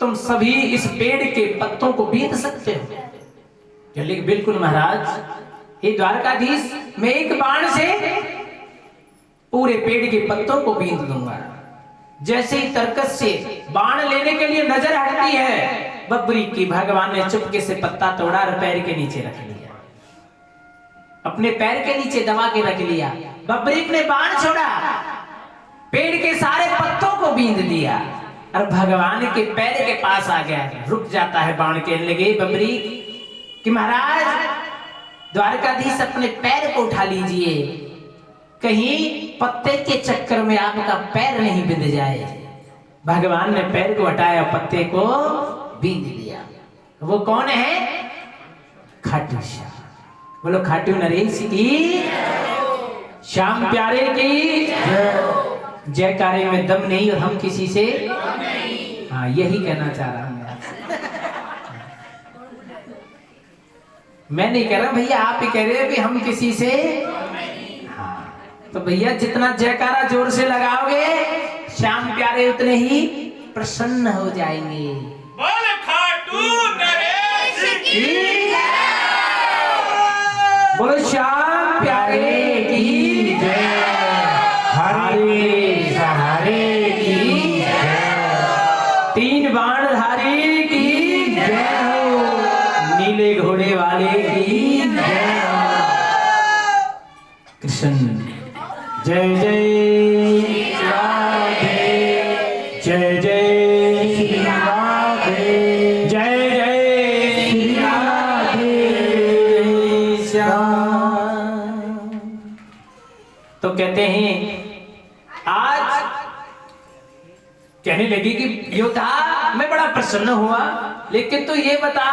तुम सभी इस पेड़ के पत्तों को बीत सकते हो? कहने लगी बिल्कुल महाराज, हे द्वारकाधीश, मैं एक बाण से पूरे पेड़ के पत्तों को बीत दूंगा। जैसे ही तरकस से बाण लेने के लिए नजर हटती है बबरी की, भगवान ने चुपके से पत्ता तोड़ा और पैर के नीचे रख लिया, अपने पैर के नीचे दबा के रख लिया। बबरी ने बाण छोड़ा, पेड़ के सारे पत्तों को बींद दिया और भगवान के पैर के पास आ गया। रुक जाता है बाण। कहने लगे बबरी कि महाराज द्वारकाधीश अपने पैर को उठा लीजिए, कहीं पत्ते के चक्कर में आपका पैर नहीं बिंद जाए। भगवान ने पैर को हटाया, पत्ते को बींद दिया। वो कौन है? खाटू श्याम। बोलो खाटू नरेश की, श्याम प्यारे की जयकारे में दम नहीं और हम किसी से हाँ यही कहना चाह रहा हूं मैं नहीं कह रहा भैया, आप ही कह रहे हो कि हम किसी से हाँ। तो भैया जितना जयकारा जोर से लगाओगे श्याम प्यारे उतने ही प्रसन्न हो जाएंगे। बोल खाटू नरेश की, बोलो श्याम प्यारे की जय, हरे सहारे की जय, तीन बाणधारी की जय हो, नीले घोड़े वाले की जय हो। कृष्ण जय जय राधे, जय जय राधे, जय जय राधे श्याम। तो कहते हैं आज कहने लगी कि योद्धा मैं बड़ा प्रसन्न हुआ, लेकिन तू ये बता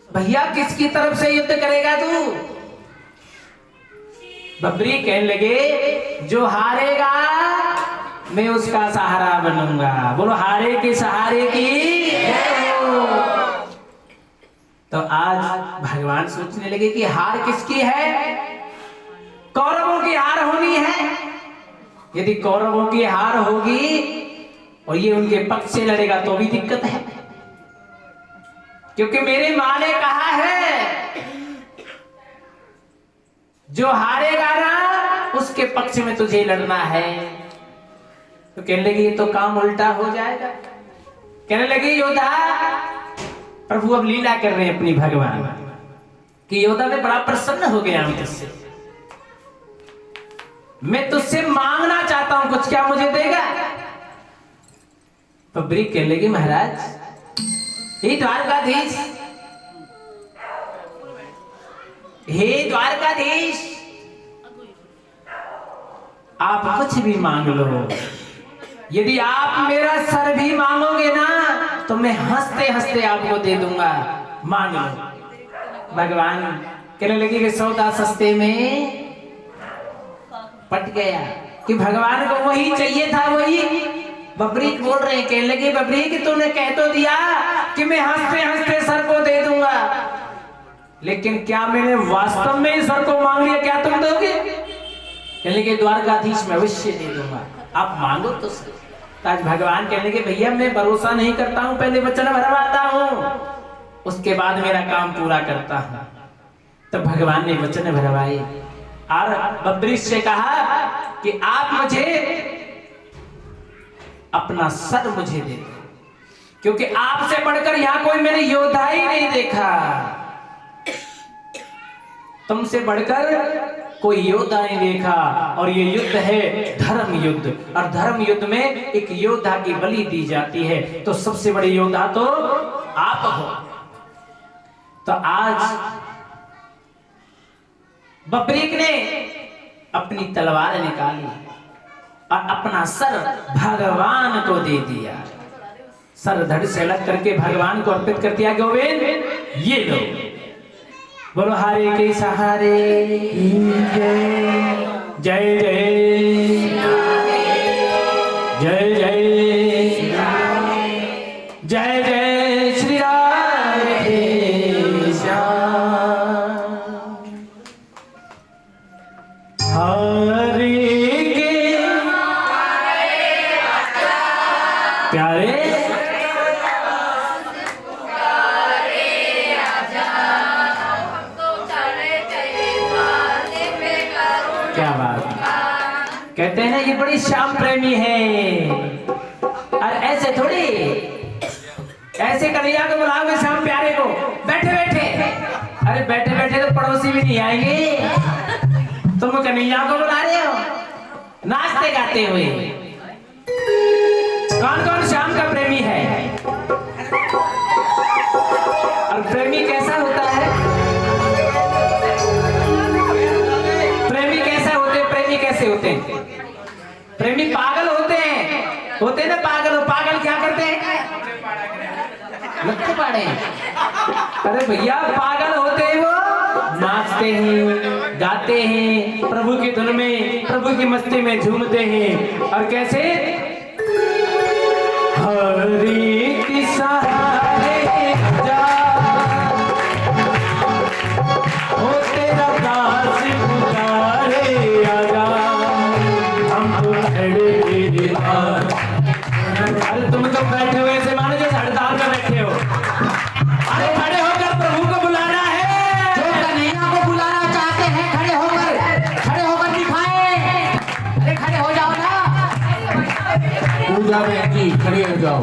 भैया किसकी तरफ से युद्ध करेगा तू? बबरी कहने लगे जो हारेगा मैं उसका सहारा बनूंगा। बोलो हारे के सहारे की जय हो। तो आज भगवान सोचने लगे कि हार किसकी है? कौरवों की हार होनी है। यदि कौरवों की हार होगी और ये उनके पक्ष से लड़ेगा तो भी दिक्कत है, क्योंकि मेरी मां ने कहा है जो हारेगा ना उसके पक्ष में तुझे लड़ना है। तो कहने लगी ये तो काम उल्टा हो जाएगा। कहने लगी योद्धा, प्रभु अब लीला कर रहे हैं अपनी भगवान कि योद्धा मैं बड़ा प्रसन्न हो गया हूं तुझसे, मैं तुझसे मांगना चाहता हूं कुछ, क्या मुझे देगा? बबरी कहने लगी महाराज हे द्वारकाधीश, हे द्वारकाधीश आप कुछ भी मांग लो, यदि आप मेरा सर भी मांगोगे ना तो मैं हंसते हंसते आपको दे दूंगा, मांग लो। भगवान कहने लगे कि सौदा सस्ते में पट गया कि भगवान को वही चाहिए था, वही बबरी बोल रहे हैं। कहने लगे बबरी कि तूने कह तो दिया कि मैं हंसते हंसते सर को दे दूंगा, लेकिन क्या मैंने वास्तव में ही सर को मांग लिया, क्या तुम दोगे? कहने लगे द्वारकाधीश मैं अवश्य दे दूंगा, आप मांगो तो सही। आज भगवान कहने लगे भैया मैं भरोसा नहीं करता हूं, पहले वचन भरवाता हूं उसके बाद मेरा काम पूरा करता हूं। तो भगवान ने वचन भरवाए और बबरी से कहा कि आप मुझे अपना सर मुझे दे दो, क्योंकि आपसे बढ़कर यहां कोई मैंने योद्धा ही नहीं देखा, तुमसे बढ़कर कोई योद्धा नहीं देखा। और ये युद्ध है धर्म युद्ध, और धर्म युद्ध में एक योद्धा की बलि दी जाती है, तो सबसे बड़े योद्धा तो आप हो। तो आज बबरीक ने अपनी तलवार निकाली और अपना सर भगवान को दे दिया, सर धड़ से अलग करके भगवान को अर्पित कर दिया। गोविंद ये लो, बोलो हारे के सहारे जय जय जय जय जय जय श्री राधे श्याम। हरे के प्यारे क्या बात, कहते हैं ना ये बड़ी श्याम प्रेमी है। और ऐसे थोड़ी, ऐसे कन्हैया को बुलाओगे श्याम प्यारे को बैठे बैठे, अरे बैठे बैठे तो पड़ोसी भी नहीं आएंगे। तुम कन्हैया को बुला रहे हो नाचते गाते हुए। कौन कौन श्याम का प्रेमी है? और प्रेमी कैसा होता है? प्रेमी कैसा होते? प्रेमी कैसे होते हैं? प्रेमी पागल होते हैं, होते ना पागल। हो पागल क्या करते हैं? लत्ते पाड़े। अरे भैया पागल होते हैं वो, नाचते हैं गाते हैं, प्रभु की धुन में प्रभु की मस्ती में झूमते हैं। और कैसे? हरि की सहारे जा, ओ तेरा दास पुकारे आजा, हम तो खड़े तेरे पास। अरे तुम तो बैठे हुए ऐसे मानो जैसे हड़ताल में बैठे हो। अरे खड़े होकर प्रभु को बुलाना है। जो कन्हैया को बुलाना चाहते हैं खड़े होकर दिखाएं। अरे खड़े हो जाओ ना। पूजा बहन जी खड़े हो जाओ।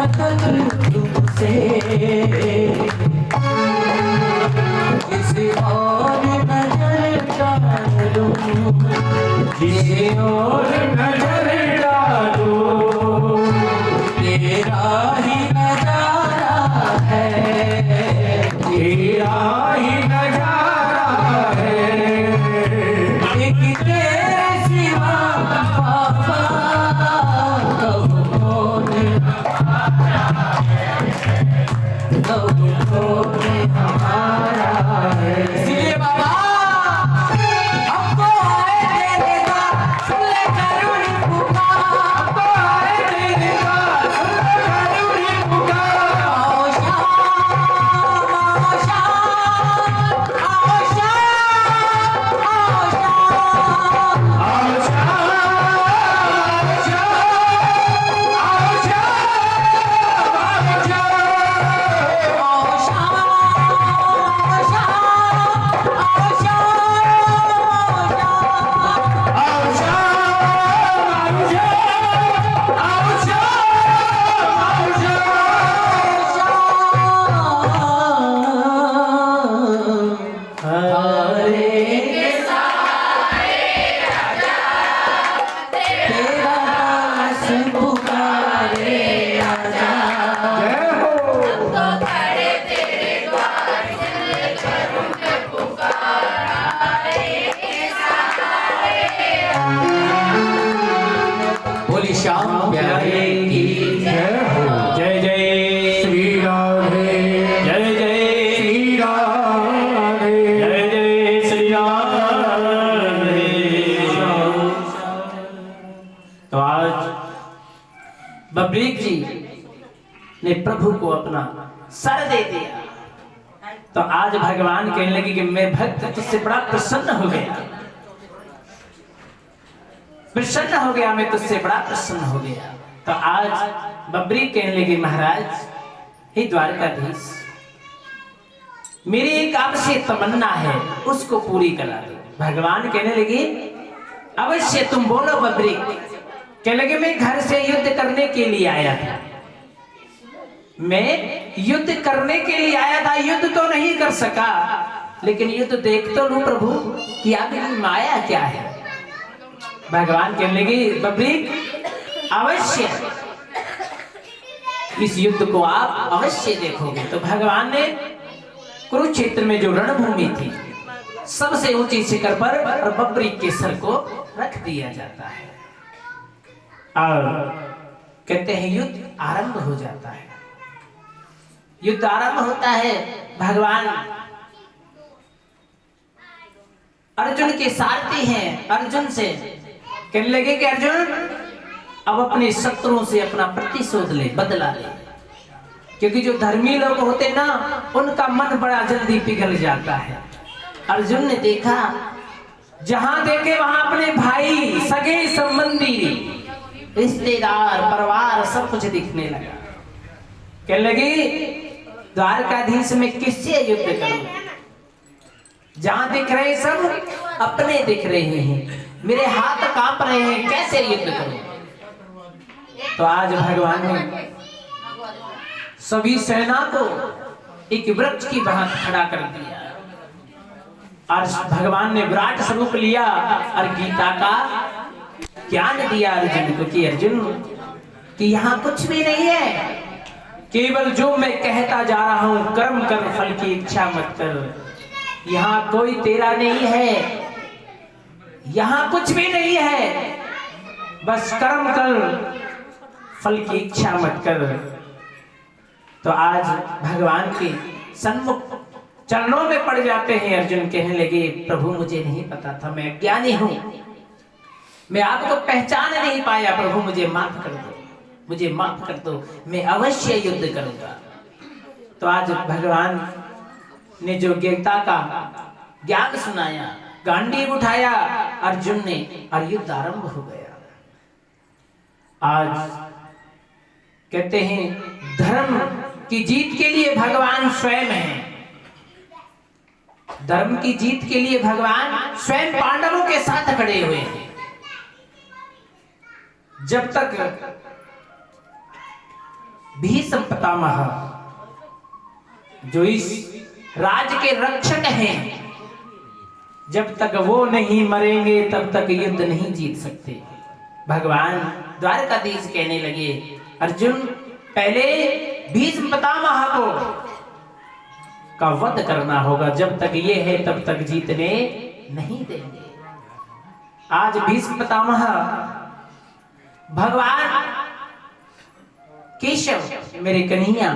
तक तुमसे किसी और नजर डालूं, किसी और नजर डालूं, तेरा ही नजारा है, तेरा ही नजारा है। एक तेरे सिवा पापा कौन हमारा है। इसलिए बाबा हमको आए तेरे द्वार, सुन ले करुणी पुकार, हमको आए तेरे द्वार, सुन ले करुणी पुकार। आओ श्याम, आओ श्याम, आओ श्याम, आओ श्याम। आओ श्याम, आओ श्याम, आओ श्याम, आओ श्याम। बोली श्याम प्यारे की जय हो। जय जय श्री राधे, जय जय श्री राधे, जय जय श्री राधे। तो आज बब्रीक जी ने प्रभु को अपना सर दे दिया। तो आज भगवान कहने लगे कि मैं भक्त तुझसे बड़ा प्रसन्न हो गया, प्रसन्न हो गया, मैं तुझसे बड़ा प्रसन्न हो गया। तो आज बब्रीक कहने लगे महाराज हे द्वारकाधीश, मेरी एक आपसे तमन्ना है, उसको पूरी करा दो। भगवान कहने लगे अवश्य, तुम बोलो बब्रीक। कहने लगे मैं घर से युद्ध करने के लिए आया था, मैं युद्ध करने के लिए आया था, युद्ध तो नहीं कर सका, लेकिन युद्ध देख तो लूं प्रभु कि आपकी माया क्या है। भगवान कहने लगे बब्रीक अवश्य इस युद्ध को आप अवश्य देखोगे। तो भगवान ने कुरुक्षेत्र में जो रणभूमि थी, सबसे ऊंची शिखर पर बब्रीक के सर को रख दिया जाता है और कहते हैं युद्ध आरंभ हो जाता है। युद्ध आरंभ होता है, भगवान अर्जुन के सारथी हैं, अर्जुन से कहने लगे कि अर्जुन अब अपने शत्रुओं से अपना प्रतिशोध ले, बदला ले, क्योंकि जो धर्मी लोग होते ना उनका मन बड़ा जल्दी पिघल जाता है। अर्जुन ने देखा, जहां देखे वहां अपने भाई, सगे संबंधी, रिश्तेदार, परिवार सब कुछ दिखने लगा। कहने लगे द्वारकाधीश में किससे युद्ध करूं? जहां दिख रहे सब अपने दिख रहे हैं, मेरे हाथ कांप रहे हैं, कैसे युद्ध करूं? तो आज भगवान ने सभी सेना को एक वृक्ष की भांत खड़ा कर दिया और भगवान ने विराट स्वरूप लिया और गीता का ज्ञान दिया अर्जुन को कि अर्जुन कि यहाँ कुछ भी नहीं है, केवल जो मैं कहता जा रहा हूं, कर्म कर फल की इच्छा मत कर। यहाँ कोई तेरा नहीं है, यहाँ कुछ भी नहीं है, बस कर्म कर, फल की इच्छा मत कर। तो आज भगवान के सन्मुख चरणों में पड़ जाते हैं। अर्जुन कहने लगे प्रभु मुझे नहीं पता था, मैं अज्ञानी हूं, मैं आपको पहचान नहीं पाया, प्रभु मुझे माफ कर दो, मुझे माफ कर दो, मैं अवश्य युद्ध करूंगा। तो आज भगवान ने जो गीता का ज्ञान सुनाया, गांडीव उठाया अर्जुन ने और युद्ध आरंभ हो गया। आज कहते हैं धर्म की जीत के लिए भगवान स्वयं है, धर्म की जीत के लिए भगवान स्वयं पांडवों के साथ खड़े हुए हैं। जब तक भीष्म पितामह जो इस राज के रक्षक हैं, जब तक वो नहीं मरेंगे तब तक युद्ध नहीं जीत सकते। भगवान द्वारकाधीश कहने लगे, अर्जुन पहले भीष्म पितामह को का वध करना होगा, जब तक ये है तब तक जीतने नहीं देंगे। आज भीष्म पितामह भगवान केशव मेरे कन्हैया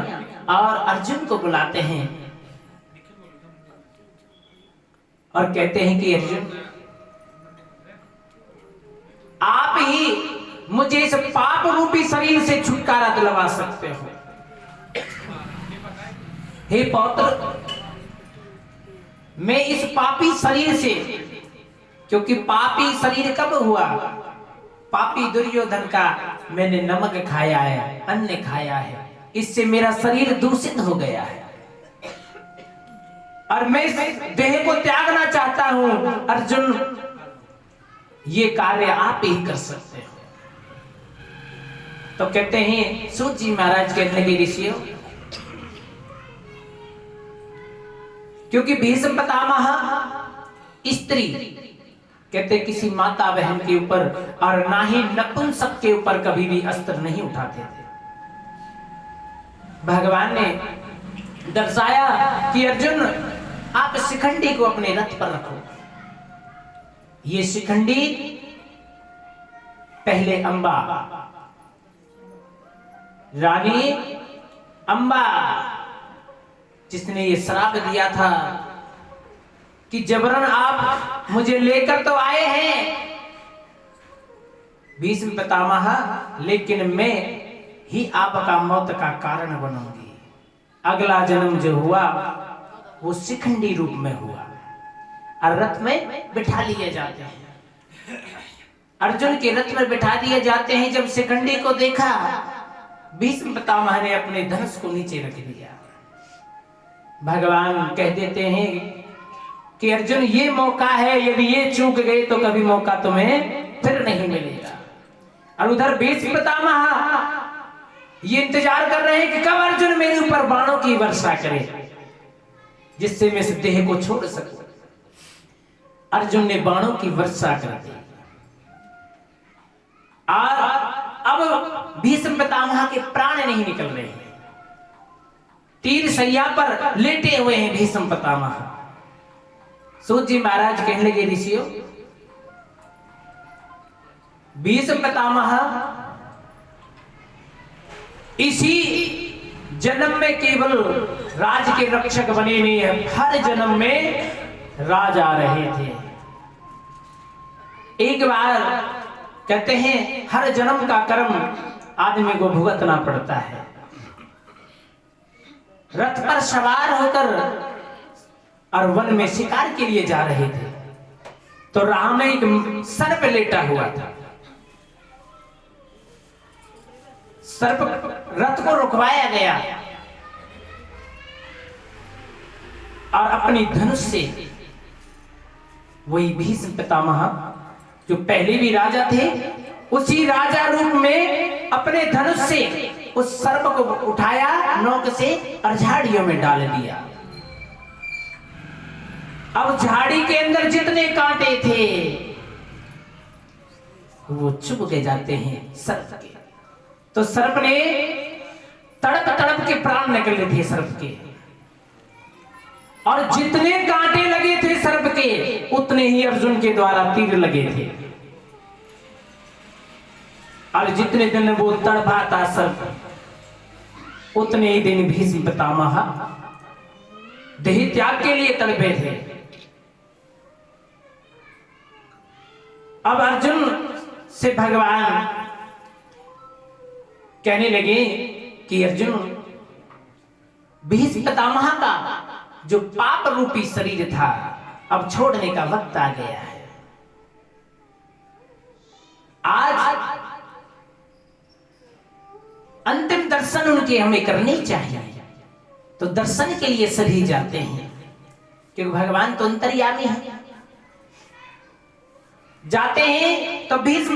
और अर्जुन को बुलाते हैं और कहते हैं कि अर्जुन आप ही मुझे इस पाप रूपी शरीर से छुटकारा दिलवा सकते हो। हे पौत्र, मैं इस पापी शरीर से, क्योंकि पापी शरीर कब हुआ? पापी दुर्योधन का मैंने नमक खाया है, अन्न खाया है, इससे मेरा शरीर दूषित हो गया है और मैं इस देह को त्यागना चाहता हूं। अर्जुन, ये कार्य आप ही कर सकते हो। तो कहते हैं सूत जी महाराज कहने लगे, ऋषियों, क्योंकि भीष्म पितामह स्त्री कहते किसी माता बहन के ऊपर और ना ही नपुंसक के ऊपर कभी भी अस्त्र नहीं उठाते थे। भगवान ने दर्शाया कि अर्जुन आप शिखंडी को अपने रथ पर रखो। ये शिखंडी पहले अंबा, रानी अंबा, जिसने ये श्राप दिया था कि जबरन आप मुझे लेकर तो आए हैं भीष्म पितामह, लेकिन मैं ही आपका मौत का कारण बनूंगी। अगला जन्म जो हुआ वो शिखंडी रूप में हुआ और रथ में बिठा लिए जाते हैं। अर्जुन के रथ में बिठा दिए जाते हैं। जब शिखंडी को देखा, भीष्म पितामह ने अपने धनुष को नीचे रख दिया। भगवान कह देते हैं कि अर्जुन, ये मौका है, यदि ये चूक गए तो कभी मौका तुम्हें फिर नहीं मिलेगा। और उधर भीष्म पितामह ये इंतजार कर रहे हैं कि कब अर्जुन मेरे ऊपर बाणों की वर्षा करे, जिससे मैं इस देह को छोड़ सकूं। अर्जुन ने बाणों की वर्षा कर दी और अब भीष्म पितामह के प्राण नहीं निकल रहे हैं। तीर शैया पर लेटे हुए हैं भीष्म पितामह। सूत जी महाराज कहने लगे, ऋषियों, भीष्म पितामह इसी जन्म में केवल राज के रक्षक बने नहीं है, हर जन्म में राजा रहे थे। एक बार कहते हैं हर जन्म का कर्म आदमी को भुगतना पड़ता है। रथ पर सवार होकर और वन में शिकार के लिए जा रहे थे, तो राह में एक सर्प लेटा हुआ था। सर्प रथ को रुकवाया गया और अपनी धनुष से वही भीष्म पितामह जो पहले भी राजा थे, उसी राजा रूप में अपने धनुष से उस सर्प को उठाया, नोक से और झाड़ियों में डाल दिया। अब झाड़ी के अंदर जितने कांटे थे वो चुभ के जाते हैं सर्प के। तो सर्प ने तड़प तड़प के प्राण निकले थे सर्प के, और जितने कांटे लगे थे सर्प के, उतने ही अर्जुन के द्वारा तीर लगे थे। और जितने दिन वो तड़पा था सर्प, उतने ही दिन भीष्म पितामह देह त्याग के लिए तड़पे थे। अब अर्जुन से भगवान कहने लगे कि अर्जुन, भीष्म पितामह का जो पाप रूपी शरीर था अब छोड़ने का वक्त आ गया है। आज अंतिम दर्शन उनके हमें करने चाहिए। तो दर्शन के लिए सभी जाते हैं, क्योंकि भगवान तो अंतर्यामी है। जाते हैं तो भीष्म